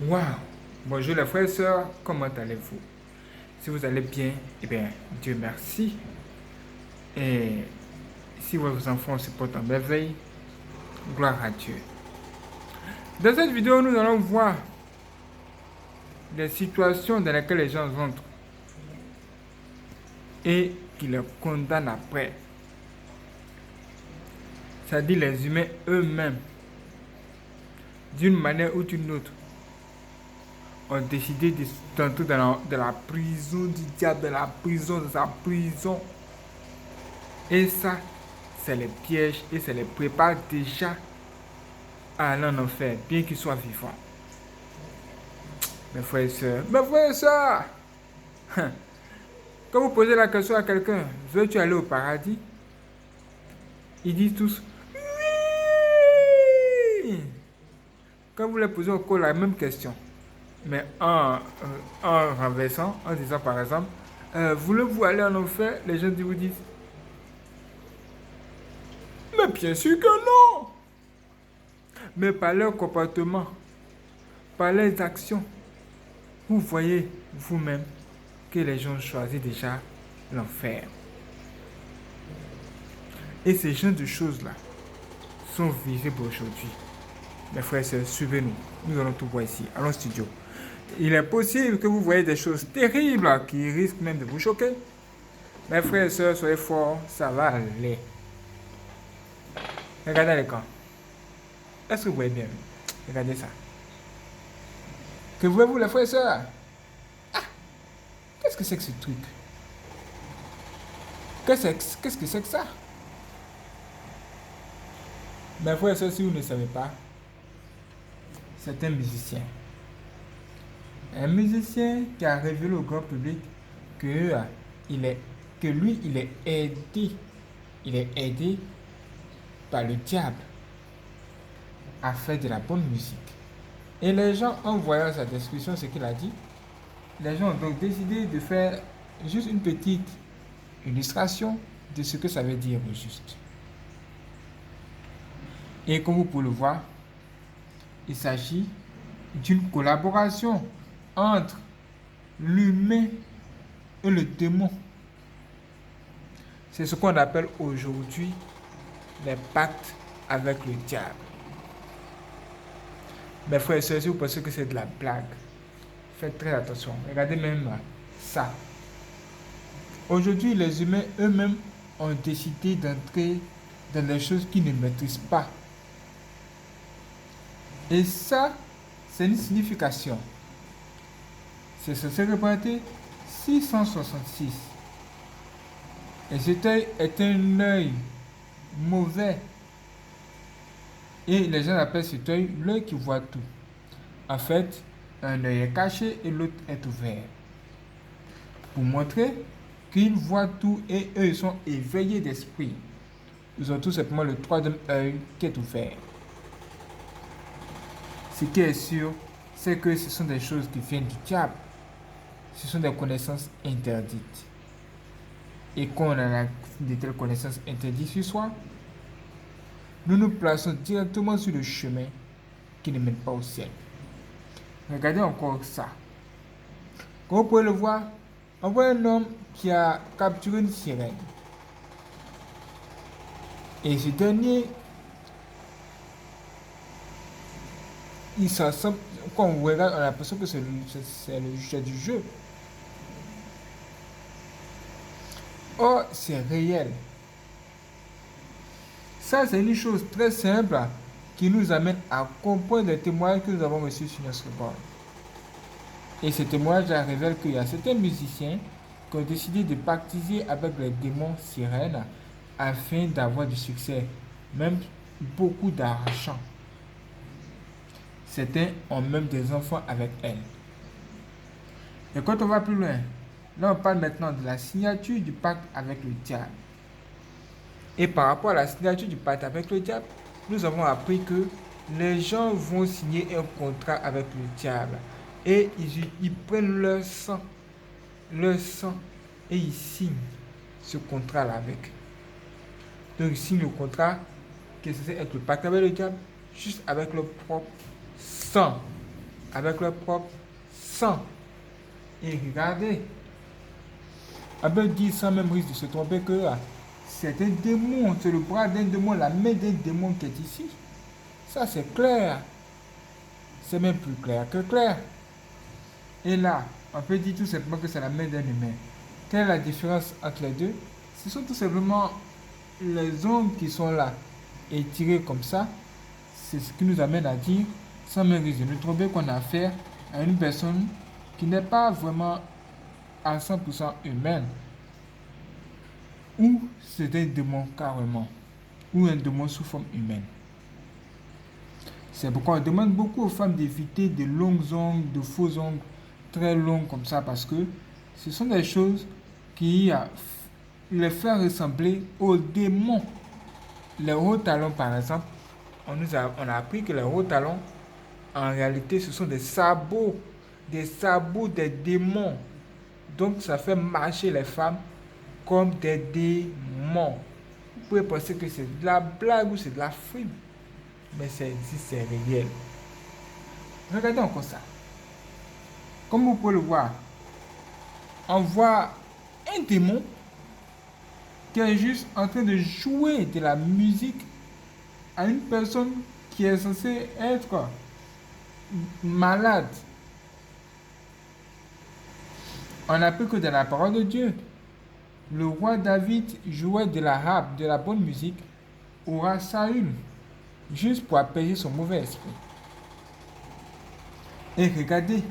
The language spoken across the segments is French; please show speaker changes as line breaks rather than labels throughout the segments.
Waouh! Bonjour les frères et sœurs, comment allez-vous? Si vous allez bien, eh bien, Dieu merci. Et si vos enfants se portent en merveille, gloire à Dieu. Dans cette vidéo, nous allons voir les situations dans lesquelles les gens entrent et qui les condamnent après. C'est-à-dire les humains eux-mêmes, d'une manière ou d'une autre, ont décidé d'entrer dans la prison du diable, de sa prison. Et ça, c'est les pièges et c'est les prépare déjà à aller en enfer, bien qu'ils soient vivants. Mes frères et sœurs, quand vous posez la question à quelqu'un, veux-tu aller au paradis? Ils disent tous, oui. Quand vous leur posez encore la même question, mais en renversant, en disant par exemple, voulez-vous aller en enfer? Les gens vous disent, mais bien sûr que non! Mais par leur comportement, par leurs actions, vous voyez vous-même que les gens choisissent déjà l'enfer. Et ces genres de choses-là sont visibles aujourd'hui. Mes frères et sœurs, suivez-nous. Nous allons tout voir ici, allons au studio. Il est possible que vous voyez des choses terribles qui risquent même de vous choquer. Mes frères et sœurs, soyez forts, ça va aller. Regardez l'écran. Est-ce que vous voyez bien? Regardez ça. Que voyez-vous, les frères et sœurs? Qu'est-ce que c'est que ce truc? Qu'est-ce que c'est que ça? Mes frères et sœurs, si vous ne savez pas, c'est un musicien. Un musicien qui a révélé au grand public que, lui, il est aidé par le diable à faire de la bonne musique. Et les gens, en voyant sa description, ce qu'il a dit, les gens ont donc décidé de faire juste une petite illustration de ce que ça veut dire au juste. Et comme vous pouvez le voir, il s'agit d'une collaboration entre l'humain et le démon. C'est ce qu'on appelle aujourd'hui les pactes avec le diable. Mes frères et sœurs, si vous pensez que c'est de la blague, faites très attention. Regardez même ça. Aujourd'hui, les humains eux-mêmes ont décidé d'entrer dans des choses qu'ils ne maîtrisent pas. Et ça, c'est une signification. C'est censé représenter 666. Et cet œil est un œil mauvais. Et les gens appellent cet œil l'œil qui voit tout. En fait, un œil est caché et l'autre est ouvert. Pour montrer qu'ils voient tout et eux ils sont éveillés d'esprit. Ils ont tout simplement le troisième œil qui est ouvert. Ce qui est sûr, c'est que ce sont des choses qui viennent du diable. Ce sont des connaissances interdites. Et quand on a de telles connaissances interdites sur soi, nous nous plaçons directement sur le chemin qui ne mène pas au ciel. Regardez encore ça. Comme vous pouvez le voir, on voit un homme qui a capturé une sirène. Et ce dernier, il s'assemble. Quand on regarde, on a l'impression que c'est le jeu du jeu. Or, c'est réel. Ça, c'est une chose très simple qui nous amène à comprendre les témoignages que nous avons reçus sur notre bord. Et ces témoignages révèlent qu'il y a certains musiciens qui ont décidé de pactiser avec les démons sirènes afin d'avoir du succès, même beaucoup d'argent. Certains ont même des enfants avec elles. Et quand on va plus loin, là on parle maintenant de la signature du pacte avec le diable. Et par rapport à la signature du pacte avec le diable, nous avons appris que les gens vont signer un contrat avec le diable. Et ils prennent leur sang, et ils signent ce contrat-là avec. Donc ils signent le contrat qui est censé être le pacte avec le diable, juste avec leur propre sang. avec leur propre sang. Et regardez, Abel dit sans même risque de se tromper que c'est un démon, c'est le bras d'un démon, la main d'un démon qui est ici. Ça c'est clair. C'est même plus clair que clair. Et là, on peut dire tout simplement que c'est la main d'un humain. Quelle est la différence entre les deux? Ce sont tout simplement les ongles qui sont là et tirés comme ça. C'est ce qui nous amène à dire, sans même risque de nous tromper, qu'on a affaire à une personne qui n'est pas vraiment à 100% humaine. Ou c'est un démon carrément. Ou un démon sous forme humaine. C'est pourquoi on demande beaucoup aux femmes d'éviter de longues ongles, de faux ongles très longs comme ça, parce que ce sont des choses qui les font ressembler aux démons. Les hauts talons, par exemple, on a appris que les hauts talons, en réalité, ce sont des sabots des démons. Donc, ça fait marcher les femmes comme des démons. Vous pouvez penser que c'est de la blague ou c'est de la frime, mais c'est réel. Regardez encore ça. Comme vous pouvez le voir, on voit un démon qui est juste en train de jouer de la musique à une personne qui est censée être malade. On appris que dans la parole de Dieu, le roi David jouait de la harpe, de la bonne musique, au roi Saül, juste pour apaiser son mauvais esprit. Et regardez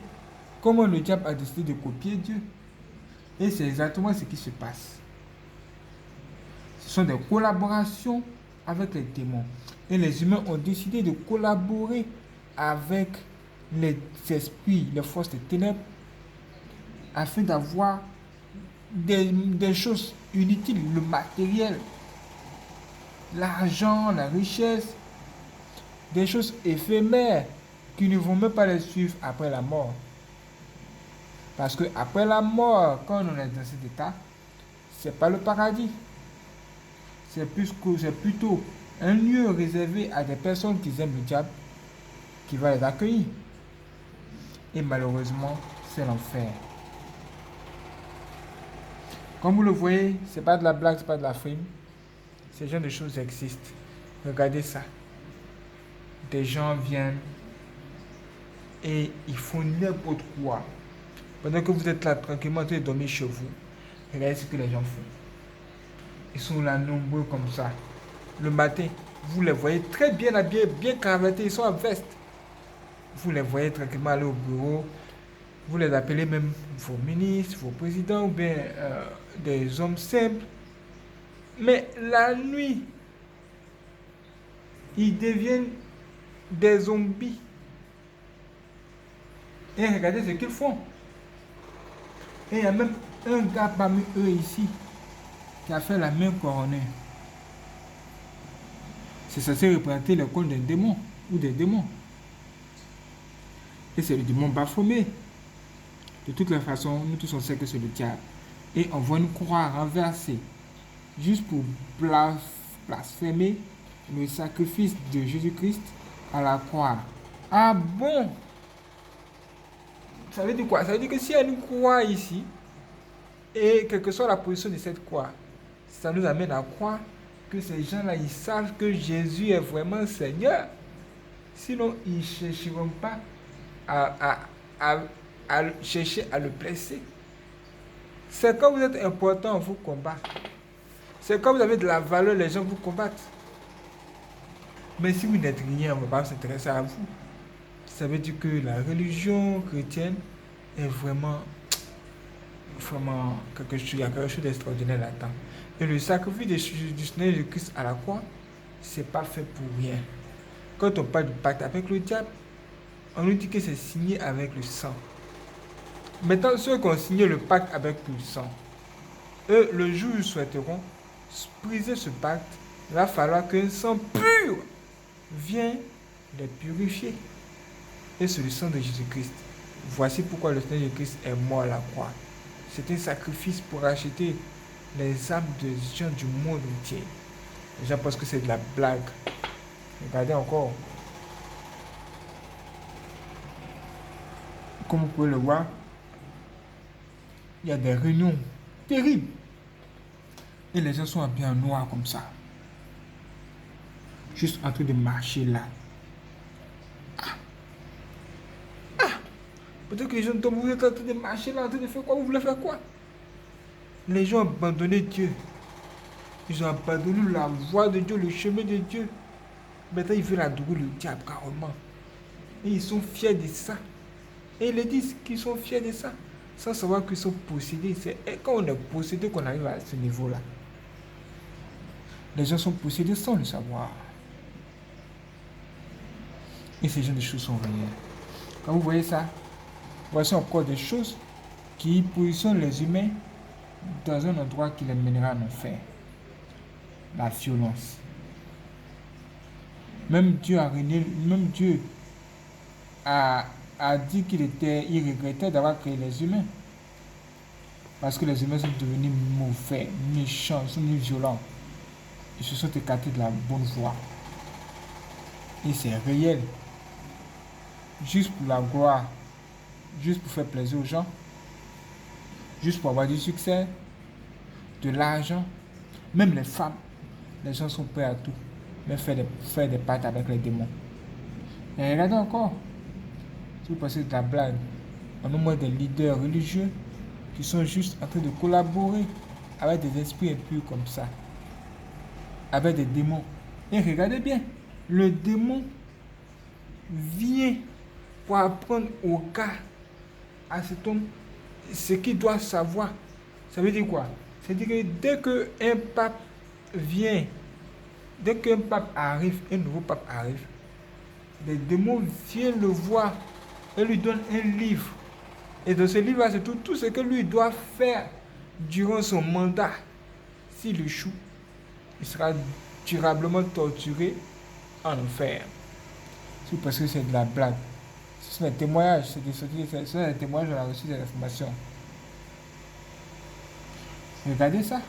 comment le diable a décidé de copier Dieu. Et c'est exactement ce qui se passe. Ce sont des collaborations avec les démons. Et les humains ont décidé de collaborer avec les esprits, les forces des ténèbres, afin d'avoir des choses inutiles, le matériel, l'argent, la richesse, des choses éphémères qui ne vont même pas les suivre après la mort. Parce que après la mort, quand on est dans cet état, c'est pas le paradis. C'est plutôt un lieu réservé à des personnes qui aiment le diable, qui va les accueillir. Et malheureusement, c'est l'enfer. Comme vous le voyez, c'est pas de la blague, c'est pas de la frime. Ces genres de choses existent. Regardez ça. Des gens viennent et ils font n'importe quoi. Pendant que vous êtes là tranquillement en train de dormir chez vous, regardez ce que les gens font. Ils sont là nombreux comme ça. Le matin, vous les voyez très bien habillés, bien cravatés, ils sont en veste. Vous les voyez tranquillement aller au bureau. Vous les appelez même vos ministres, vos présidents ou bien des hommes simples. Mais la nuit, ils deviennent des zombies. Et regardez ce qu'ils font. Et il y a même un gars parmi eux ici qui a fait la main couronnée. C'est censé représenter le corps d'un démon ou des démons. Et c'est le démon Baphomet. De toutes les façons, nous tous on sait que c'est le diable. Et on voit une croix renversée juste pour blasphémer le sacrifice de Jésus-Christ à la croix. Ah bon? Ça veut dire quoi? Ça veut dire que s'il y a une croix ici, et quelle que soit la position de cette croix, ça nous amène à croire que ces gens-là, ils savent que Jésus est vraiment Seigneur. Sinon, ils ne chercheront pas à chercher à le blesser. C'est quand vous êtes important, on vous combat. C'est quand vous avez de la valeur, les gens vous combattent. Mais si vous n'êtes rien, on ne va pas s'intéresser à vous. Ça veut dire que la religion chrétienne est vraiment quelque chose, il y a quelque chose d'extraordinaire là-dedans. Et le sacrifice du Seigneur Jésus-Christ à la croix, c'est pas fait pour rien. Quand on parle du pacte avec le diable, on nous dit que c'est signé avec le sang. Maintenant, ceux qui ont signé le pacte avec le sang, eux, le jour où ils souhaiteront briser ce pacte, il va falloir qu'un sang pur vienne les purifier. Et c'est le sang de Jésus-Christ. Voici pourquoi le Seigneur Jésus-Christ est mort à la croix. C'est un sacrifice pour acheter les âmes des gens du monde entier. Les gens pensent que c'est de la blague. Regardez encore. comme vous pouvez le voir, il y a des réunions terribles. Et les gens sont habillés en noir comme ça. Juste en train de marcher là. Peut-être que les gens tombent, vous êtes en train de marcher là, en train de faire quoi? Vous voulez faire quoi? Les gens ont abandonné Dieu. Ils ont abandonné la voie de Dieu, le chemin de Dieu. Maintenant, ils veulent adorer le diable carrément. Et ils sont fiers de ça. Et ils disent qu'ils sont fiers de ça, sans savoir qu'ils sont possédés. C'est quand on est possédé qu'on arrive à ce niveau-là. Les gens sont possédés sans le savoir. Et ces gens de choses sont réelles. Quand vous voyez ça, voici encore des choses qui positionnent les humains dans un endroit qui les mènera en enfer. La violence. Même Dieu a dit il regrettait d'avoir créé les humains. Parce que les humains sont devenus mauvais, méchants, ils sont devenus violents. Ils se sont écartés de la bonne voie. Et c'est réel. Juste pour la gloire, juste pour faire plaisir aux gens, juste pour avoir du succès, de l'argent, même les femmes, les gens sont prêts à tout, mais faire des pactes avec les démons. Et regardez encore, si vous passez de la blague, on a moins des leaders religieux qui sont juste en train de collaborer avec des esprits impurs comme ça, avec des démons. Et regardez bien, le démon vient pour apprendre au gars, à cet homme, ce qu'il doit savoir. Ça veut dire quoi? C'est-à-dire que dès qu'un pape vient, dès qu'un pape arrive, un nouveau pape arrive, les démons viennent le voir et lui donnent un livre. Et dans ce livre-là, c'est tout ce que lui doit faire durant son mandat. S'il échoue, il sera durablement torturé en enfer. C'est parce que c'est de la blague. Ce sont des témoignages, ce sont des témoignages, on a reçu des informations. Regardez ça.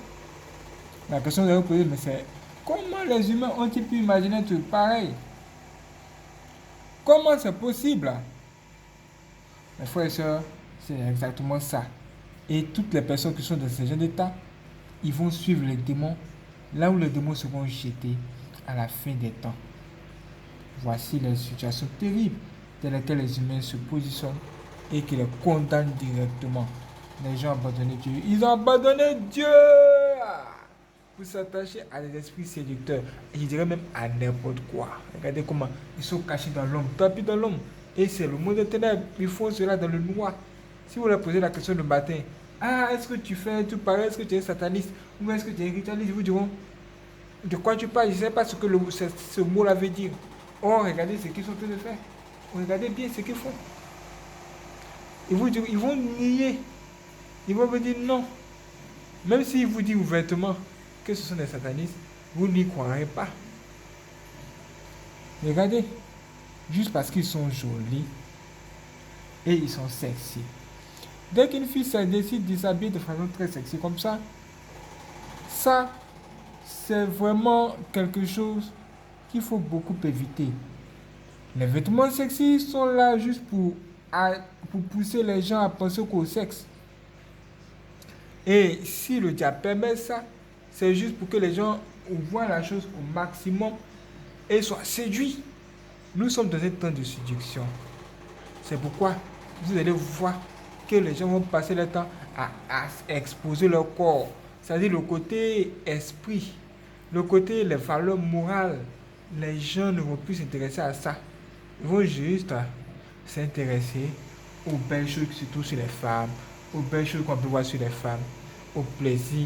La question que vous poser, mais c'est comment les humains ont-ils pu imaginer un truc pareil? Comment c'est possible? Mes frères et sœurs, c'est exactement ça. Et toutes les personnes qui sont dans ce genre d'état, ils vont suivre les démons là où les démons seront jetés à la fin des temps. Voici les situations terribles dans lesquelles les humains se positionnent et qui les condamnent directement. Les gens ont abandonné Dieu. Ils ont abandonné Dieu pour s'attacher à des esprits séducteurs. Et je dirais même à n'importe quoi. Regardez comment ils sont cachés dans l'homme, tapis dans l'homme. Et c'est le monde des ténèbres. Ils font cela dans le noir. Si vous leur posez la question le matin, est-ce que tu fais tout pareil? Est-ce que tu es sataniste? Ou est-ce que tu es ritualiste? Ils vous diront, de quoi tu parles? Je ne sais pas ce que ce mot-là veut dire. Oh, regardez ce qu'ils sont en train de faire. Regardez bien ce qu'ils font. Ils vont nier. Ils vont vous dire non. Même s'ils vous disent ouvertement que ce sont des satanistes, vous n'y croirez pas. Regardez, juste parce qu'ils sont jolis et ils sont sexy. Dès qu'une fille décide de s'habiller de façon très sexy comme ça, c'est vraiment quelque chose qu'il faut beaucoup éviter. Les vêtements sexy sont là juste pour pousser les gens à penser qu'au sexe. Et si le diable permet ça, c'est juste pour que les gens voient la chose au maximum et soient séduits. Nous sommes dans un temps de séduction. C'est pourquoi vous allez voir que les gens vont passer le temps à exposer leur corps. C'est-à-dire le côté esprit, le côté les valeurs morales. Les gens ne vont plus s'intéresser à ça. Ils vont juste s'intéresser aux belles choses qui se trouvent sur les femmes, aux belles choses qu'on peut voir sur les femmes, au plaisir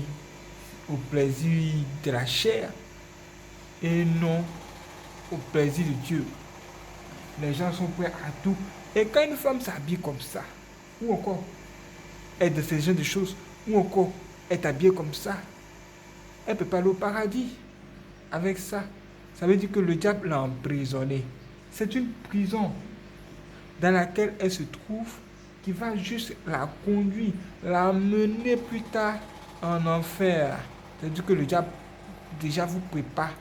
de la chair et non au plaisir de Dieu. Les gens sont prêts à tout. Et quand une femme s'habille comme ça, ou encore est de ce genre de choses, ou encore est habillée comme ça, elle ne peut pas aller au paradis avec ça. Ça veut dire que le diable l'a emprisonnée. C'est une prison dans laquelle elle se trouve qui va juste la conduire, la mener plus tard en enfer. C'est-à-dire que le diable déjà vous prépare.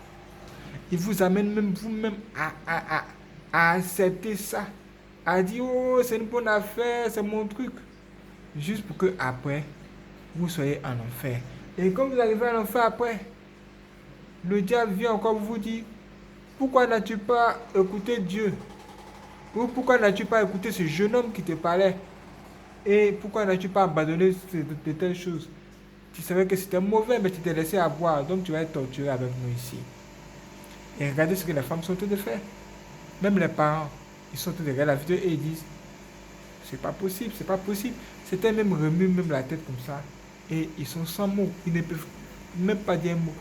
Il vous amène même vous-même à accepter ça. a dit, oh, c'est une bonne affaire, c'est mon truc. Juste pour que après, vous soyez en enfer. Et quand vous arrivez en enfer après, le diable vient encore vous dire, pourquoi n'as-tu pas écouté Dieu? Ou pourquoi n'as-tu pas écouté ce jeune homme qui te parlait? Et pourquoi n'as-tu pas abandonné de telles choses? Tu savais que c'était mauvais, mais tu t'es laissé avoir. Donc tu vas être torturé avec nous ici. Et regardez ce que les femmes sont en train de faire. Même les parents, ils sont en train de regarder la vidéo et ils disent, c'est pas possible, c'est pas possible. C'était même remuer même la tête comme ça. Et ils sont sans mots. Ils ne peuvent même pas dire un mot.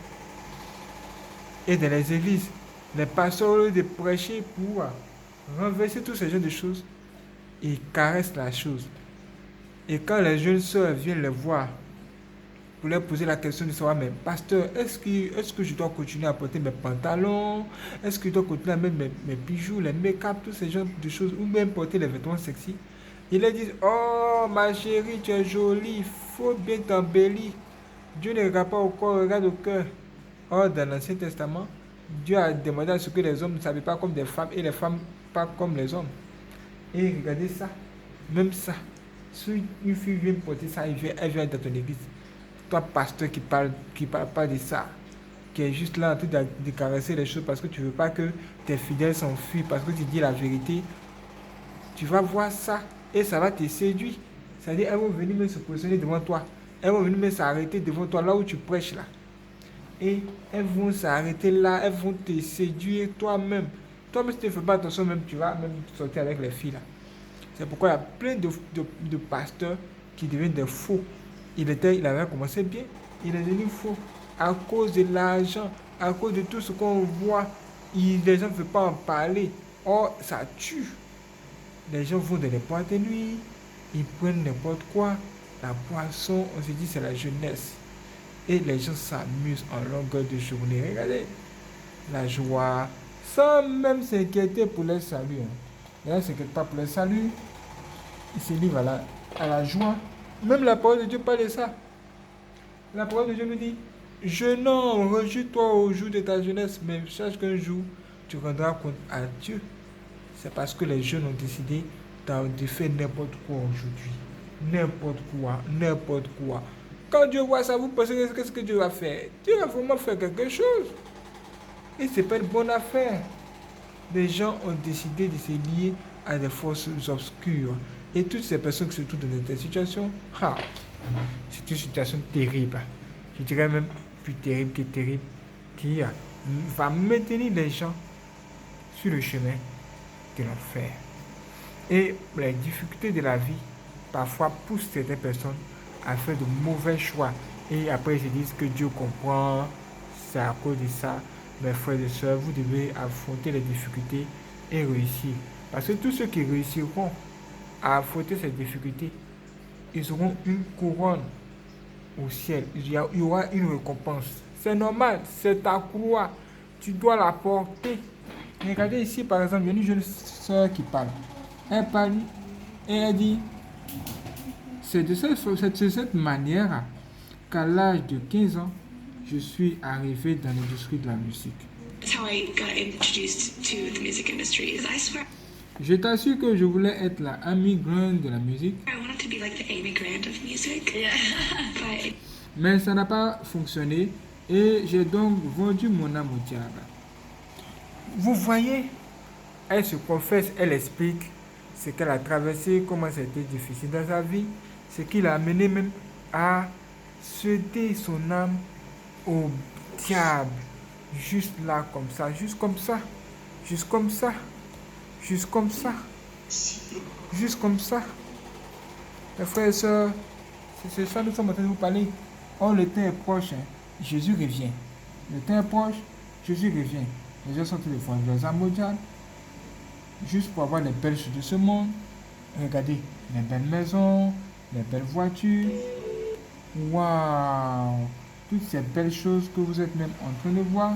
Et dans les églises, les pasteurs, au lieu de prêcher pour renverser tous ces genres de choses, ils caressent la chose. Et quand les jeunes sœurs viennent les voir, pour leur poser la question de savoir, mais pasteur, est-ce que je dois continuer à porter mes pantalons? Est-ce que je dois continuer à mettre mes bijoux, les make-up, tous ces genres de choses, ou même porter les vêtements sexy? Ils leur disent, oh ma chérie, tu es jolie, il faut bien t'embellir. Dieu ne regarde pas au corps, regarde au cœur. Or, dans l'Ancien Testament, Dieu a demandé à ce que les hommes ne s'habillent pas comme des femmes et les femmes pas comme les hommes. Et regardez ça, même ça. Si une fille vient porter ça, elle vient dans ton église. Toi, pasteur qui parle pas de ça, qui est juste là en train de caresser les choses parce que tu ne veux pas que tes fidèles s'enfuient, parce que tu dis la vérité, tu vas voir ça et ça va te séduire. C'est-à-dire, elles vont venir me se positionner devant toi. Elles vont venir me s'arrêter devant toi, là où tu prêches là. Et elles vont s'arrêter là, elles vont te séduire toi-même. Toi-même, si tu ne fais pas attention, même, tu vas même sortir avec les filles là. C'est pourquoi il y a plein de pasteurs qui deviennent des faux. Il avait commencé bien, il est devenu faux. À cause de l'argent, à cause de tout ce qu'on voit, les gens ne veulent pas en parler. Or, ça tue. Les gens vont dans les boîtes de nuit, ils prennent n'importe quoi. La boisson, on se dit c'est la jeunesse. Et les gens s'amusent en longueur de journée. Regardez, la joie, sans même s'inquiéter pour leur salut. Les gens ne s'inquiètent pas pour leur salut. Ils se livrent à la joie. Même la parole de Dieu parle de ça. La parole de Dieu nous dit, jeune homme, réjouis-toi au jour de ta jeunesse, mais sache qu'un jour, tu rendras compte à Dieu. C'est parce que les jeunes ont décidé de faire n'importe quoi aujourd'hui. N'importe quoi, n'importe quoi. Quand Dieu voit ça, vous pensez qu'est-ce que Dieu va faire? Dieu va vraiment faire quelque chose. Et c'est pas une bonne affaire. Les gens ont décidé de se lier à des forces obscures. Et toutes ces personnes qui se trouvent dans cette situation, c'est une situation terrible. Je dirais même plus terrible que terrible, qui va maintenir les gens sur le chemin de l'enfer. Et les difficultés de la vie, parfois, poussent certaines personnes à faire de mauvais choix. Et après, ils se disent que Dieu comprend, c'est à cause de ça. Mes frères et sœurs, vous devez affronter les difficultés et réussir. Parce que tous ceux qui réussiront à affronter ces difficultés, ils auront une couronne au ciel. Il y aura une récompense. C'est normal, c'est ta croix. Tu dois la porter. Regardez ici, par exemple, il y a une jeune sœur qui parle. Elle parle et elle dit, c'est de cette manière qu'à l'âge de 15 ans, je suis arrivé dans l'industrie de la musique. Je t'assure que je voulais être la Amy Grant de la musique. Mais ça n'a pas fonctionné et j'ai donc vendu mon âme au diable. Vous voyez, elle se confesse, elle explique ce qu'elle a traversé, comment c'était difficile dans sa vie, ce qui l'a amené même à céder son âme au diable. Juste là, comme ça, juste comme ça, juste comme ça, juste comme ça, juste comme ça. Mes frères et sœurs, c'est ça que nous sommes en train de vous parler. Oh, le temps est proche, hein. Jésus revient. Le temps est proche, Jésus revient. Les gens sont en train de vendre leurs âmes au diable, juste pour avoir les belles choses de ce monde. Regardez, les belles maisons, les belles voitures. Waouh! Toutes ces belles choses que vous êtes même en train de voir.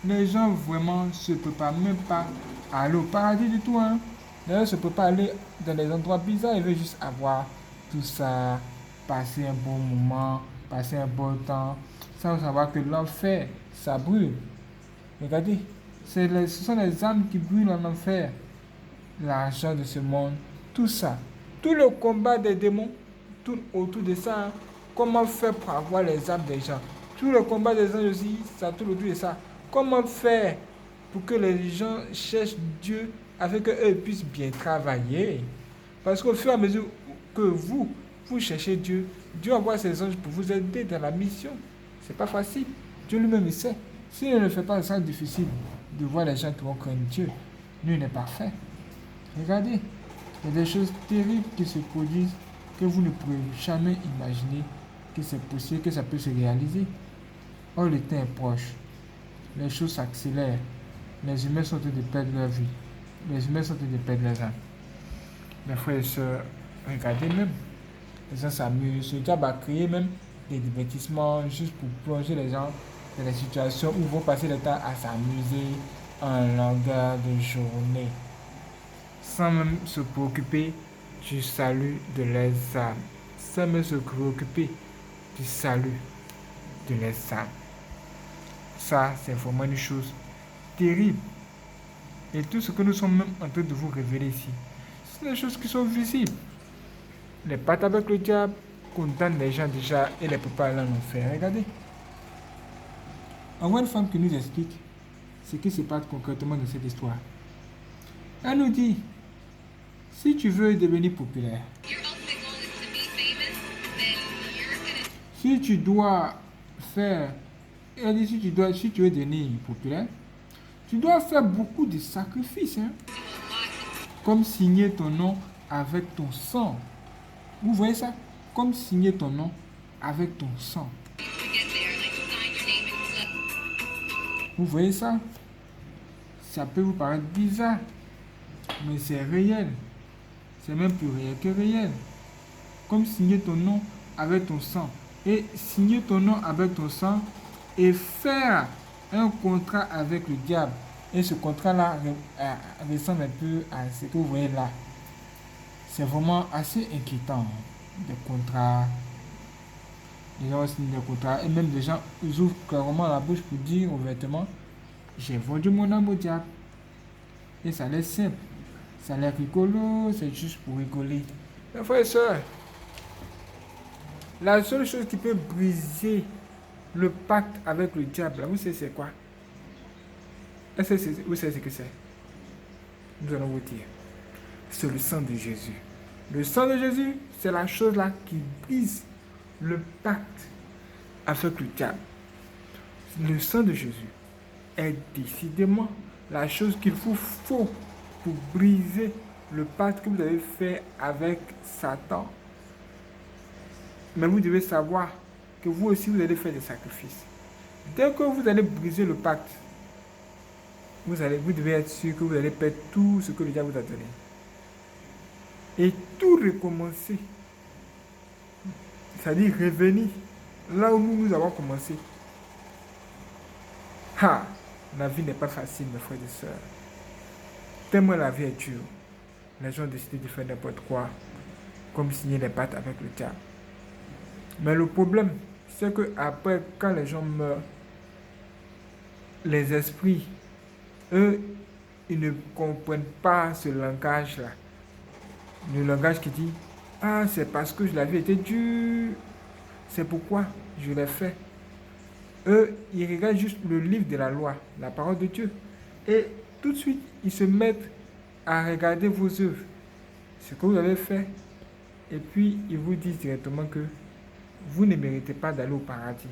Les gens vraiment se préparent même pas à aller au paradis du tout. Hein. Les gens ne se préparent à aller dans des endroits bizarres. Ils veulent juste avoir tout ça, passer un bon moment, passer un bon temps, sans savoir que l'enfer, ça brûle. Regardez, ce sont les âmes qui brûlent en enfer. l'argent de ce monde, tout ça. Tout le combat des démons tourne autour de ça. Hein. Comment faire pour avoir les âmes des gens? Tout le combat des anges aussi, ça tourne autour de ça. Comment faire pour que les gens cherchent Dieu afin qu'eux puissent bien travailler? Parce qu'au fur et à mesure que vous cherchez Dieu, Dieu envoie ses anges pour vous aider dans la mission. C'est pas facile. Dieu lui-même, il sait. S'il ne fait pas, c'est difficile de voir les gens qui vont craindre Dieu. Lui n'est pas fait. Regardez, il y a des choses terribles qui se produisent que vous ne pouvez jamais imaginer que c'est possible, que ça peut se réaliser. Or, le temps est proche. Les choses s'accélèrent. Les humains sont en train de perdre leur vie. Les humains sont en train de perdre leurs âmes. Mes frères et sœurs, regardez même. Les gens s'amusent. Ce diable a créé même des divertissements juste pour plonger les gens dans des situations où ils vont passer le temps à s'amuser en longueur de journée, sans même se préoccuper du salut de leurs âmes, sans même se préoccuper du salut de leurs âmes. Ça, c'est vraiment une chose terrible. Et tout ce que nous sommes même en train de vous révéler ici, ce sont des choses qui sont visibles. Les pactes avec le diable condamnent les gens déjà et les préparent à l'enfer. Regardez. On voit une femme qui nous explique ce qui se passe concrètement dans cette histoire. Elle nous dit, si tu veux devenir populaire, si tu dois faire, elle dit, si tu veux devenir populaire, tu dois faire beaucoup de sacrifices, hein, comme signer ton nom avec ton sang. Vous voyez ça? Comme signer ton nom avec ton sang. Vous voyez ça? Ça peut vous paraître bizarre, mais c'est réel. C'est même plus réel que réel. Comme signer ton nom avec ton sang. Et signer ton nom avec ton sang et faire un contrat avec le diable. Et ce contrat-là ressemble un peu à ce que vous voyez là. C'est vraiment assez inquiétant. Des contrats. Les gens signent des contrats. Et même des gens ouvrent clairement la bouche pour dire ouvertement, j'ai vendu mon âme au diable. Et ça a l'air simple. Ça a l'air rigolo. C'est juste pour rigoler. Mes frères et sœurs, la seule chose qui peut briser le pacte avec le diable, vous savez c'est quoi? Vous savez ce que c'est? Nous allons vous dire. C'est le sang de Jésus. Le sang de Jésus, c'est la chose là qui brise le pacte avec le diable. Le sang de Jésus est décidément la chose qu'il vous faut pour briser le pacte que vous avez fait avec Satan. Mais vous devez savoir que vous aussi, vous allez faire des sacrifices. Dès que vous allez briser le pacte, vous devez être sûr que vous allez perdre tout ce que le diable vous a donné. Et tout recommencer. C'est-à-dire revenir là où nous avons commencé. La vie n'est pas facile, mes frères et sœurs. Tellement la vie est dure. Les gens ont décidé de faire n'importe quoi, comme signer des pactes avec le diable. Mais le problème, c'est que après, quand les gens meurent, les esprits, eux, ils ne comprennent pas ce langage-là. Le langage qui dit, c'est parce que la vie était dure, c'est pourquoi je l'ai fait. Eux, ils regardent juste le livre de la loi, la parole de Dieu. Et tout de suite, ils se mettent à regarder vos œuvres, ce que vous avez fait. Et puis, ils vous disent directement que vous ne méritez pas d'aller au paradis.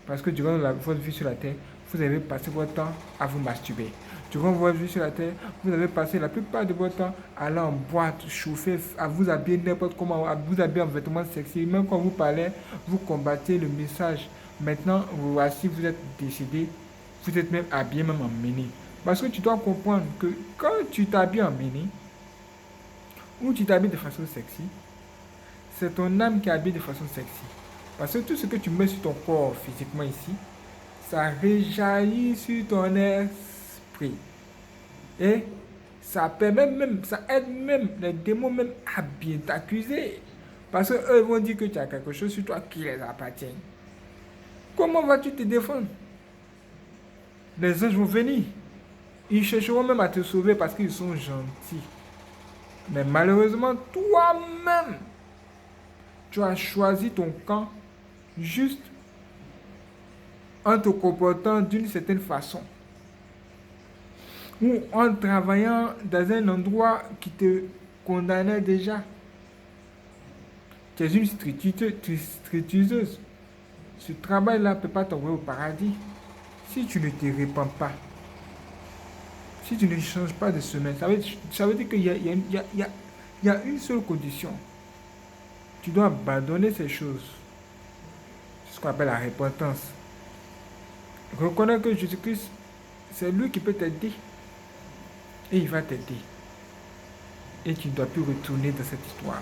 Parce que durant votre vie sur la terre, vous avez passé votre temps à vous masturber. Durant votre vie sur la terre, vous avez passé la plupart de votre temps à aller en boîte, chauffer, à vous habiller n'importe comment, à vous habiller en vêtements sexy. Même quand vous parlez, vous combattez le message. Maintenant, voici, vous êtes décédé, vous êtes même habillé même en mini. Parce que tu dois comprendre que quand tu t'habilles en mini, ou tu t'habilles de façon sexy, c'est ton âme qui habille de façon sexy. Parce que tout ce que tu mets sur ton corps physiquement ici, ça rejaillit sur ton esprit. Et ça permet même, ça aide même les démons même à bien t'accuser. Parce qu'eux vont dire que tu as quelque chose sur toi qui les appartient. Comment vas-tu te défendre? Les anges vont venir. Ils chercheront même à te sauver parce qu'ils sont gentils. Mais malheureusement, toi-même, tu as choisi ton camp juste en te comportant d'une certaine façon. Ou en travaillant dans un endroit qui te condamnait déjà. Tu es une strictueuse. Ce travail-là ne peut pas t'envoyer au paradis si tu ne te répands pas. Si tu ne changes pas de semaine, ça veut dire qu'il y a une seule condition. Tu dois abandonner ces choses. C'est ce qu'on appelle la repentance. Reconnais que Jésus-Christ, c'est lui qui peut t'aider. Et il va t'aider. Et tu ne dois plus retourner dans cette histoire.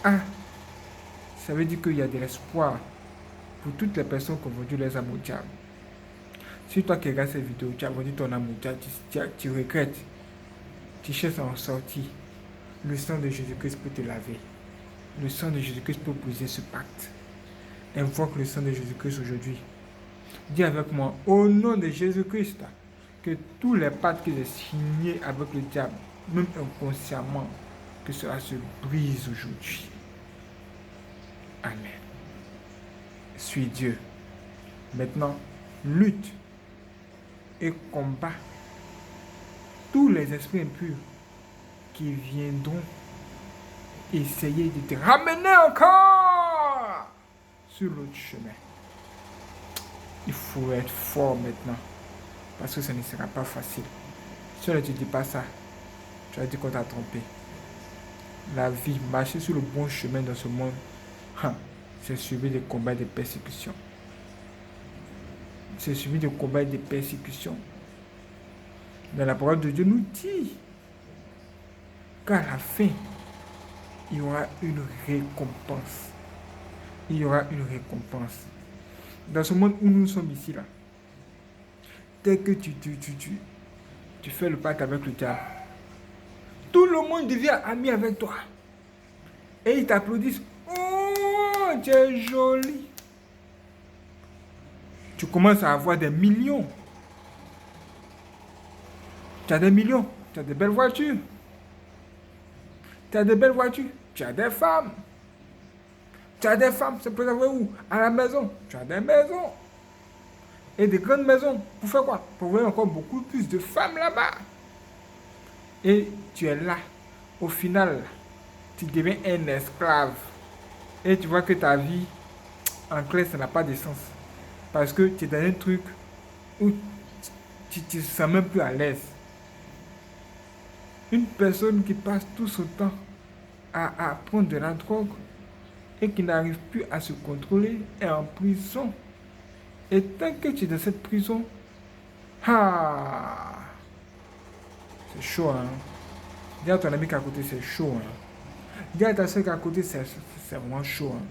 Ah, ça veut dire qu'il y a de l'espoir pour toutes les personnes qui ont vendu les âmes au diable. Si toi qui regardes cette vidéo, tu as vendu ton âme au diable, tu regrettes, tu cherches à en sortir, le sang de Jésus-Christ peut te laver. Le sang de Jésus-Christ peut briser ce pacte. Invoque le sang de Jésus-Christ aujourd'hui. Dis avec moi, au nom de Jésus-Christ, que tous les pactes que j'ai signés avec le diable, même inconsciemment, que cela se brise aujourd'hui. Amen. Suis Dieu. Maintenant, lutte et combat tous les esprits impurs qui viendront essayer de te ramener encore sur l'autre chemin. Il faut être fort maintenant, parce que ça ne sera pas facile. Si on ne te dit pas ça, tu vas dire qu'on t'a trompé. La vie, marcher sur le bon chemin dans ce monde, c'est suivi de combats et de persécutions. C'est suivi de combats et de persécutions. Mais la parole de Dieu nous dit qu'à la fin, il y aura une récompense. Il y aura une récompense. Dans ce monde où nous sommes ici, là, dès que tu fais le pacte avec le diable, tout le monde devient ami avec toi. Et ils t'applaudissent. Oh, tu es joli. Tu commences à avoir des millions. Tu as des millions. Tu as de belles voitures. Tu as de belles voitures. Tu as des femmes. Tu as des femmes, c'est pour savoir où? À la maison. Tu as des maisons. Et des grandes maisons. Pour faire quoi? Pour voir encore beaucoup plus de femmes là-bas. Et tu es là. Au final, tu deviens un esclave. Et tu vois que ta vie, en clair, ça n'a pas de sens. Parce que tu es dans un truc où tu ne te sens même plus à l'aise. Une personne qui passe tout son temps à prendre de la drogue et qui n'arrive plus à se contrôler est en prison. Et tant que tu es dans cette prison, c'est chaud, hein. Dis à ton ami qu'à côté, c'est chaud, hein. Dis à ta soeur qu'à côté, c'est vraiment chaud, hein.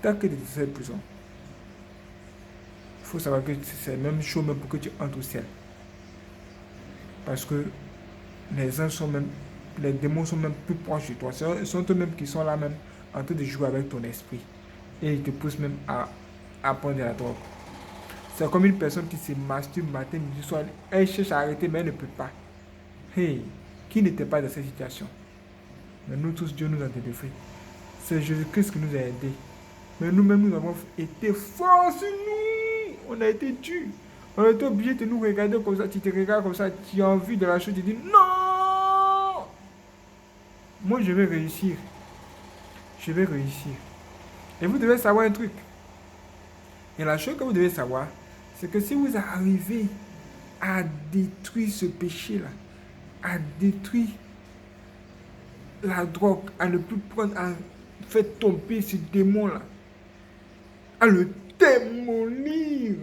Tant que tu es dans cette prison, il faut savoir que c'est même chaud même pour que tu entres au ciel. Parce que les anges sont même, les démons sont même plus proches de toi. Ce sont eux-mêmes qui sont là même en train de jouer avec ton esprit. Et ils te poussent même à prendre de la drogue. C'est comme une personne qui se masturbe matin, midi, soir. Elle cherche à arrêter mais elle ne peut pas. Hey, qui n'était pas dans cette situation? Mais nous tous, Dieu nous a délivrés. C'est Jésus-Christ qui nous a aidés. Mais nous-mêmes, nous avons été forts sur nous. On a été durs. On a été obligé de nous regarder comme ça. Tu te regardes comme ça, tu as envie de la chose, tu dis non. Moi, je vais réussir. Je vais réussir. Et vous devez savoir un truc. Et la chose que vous devez savoir, c'est que si vous arrivez à détruire ce péché-là, à détruire la drogue, à ne plus prendre, à faire tomber ce démon-là, à le démolir,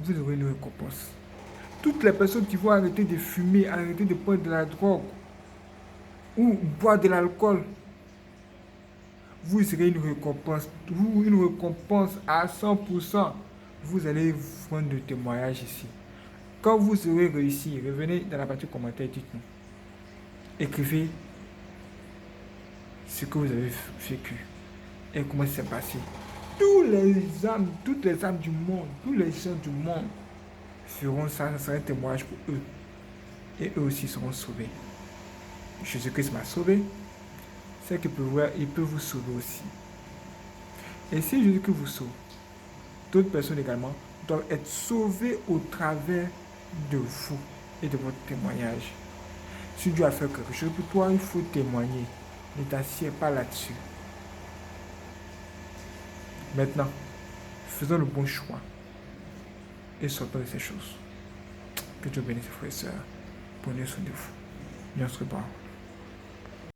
vous aurez une récompense. Toutes les personnes qui vont arrêter de fumer, arrêter de prendre de la drogue ou boire de l'alcool, vous aurez une récompense à 100%. Vous allez prendre de témoignages ici. Quand vous aurez réussi, revenez dans la partie commentaire, dites-nous. Écrivez ce que vous avez vécu et comment c'est passé. Toutes les âmes du monde, tous les gens du monde feront ça, ça sera un témoignage pour eux. Et eux aussi seront sauvés. Jésus-Christ m'a sauvé, c'est qu'il peut vous sauver aussi. Et si Jésus-Christ vous sauve, d'autres personnes également doivent être sauvées au travers de vous et de votre témoignage. Si Dieu a fait quelque chose pour toi, il faut témoigner. Ne t'assieds pas là-dessus. Maintenant, faisons le bon choix et sortons de ces choses. Que Dieu bénisse, frères et sœurs. Prenez soin de vous. Nous se revoyons.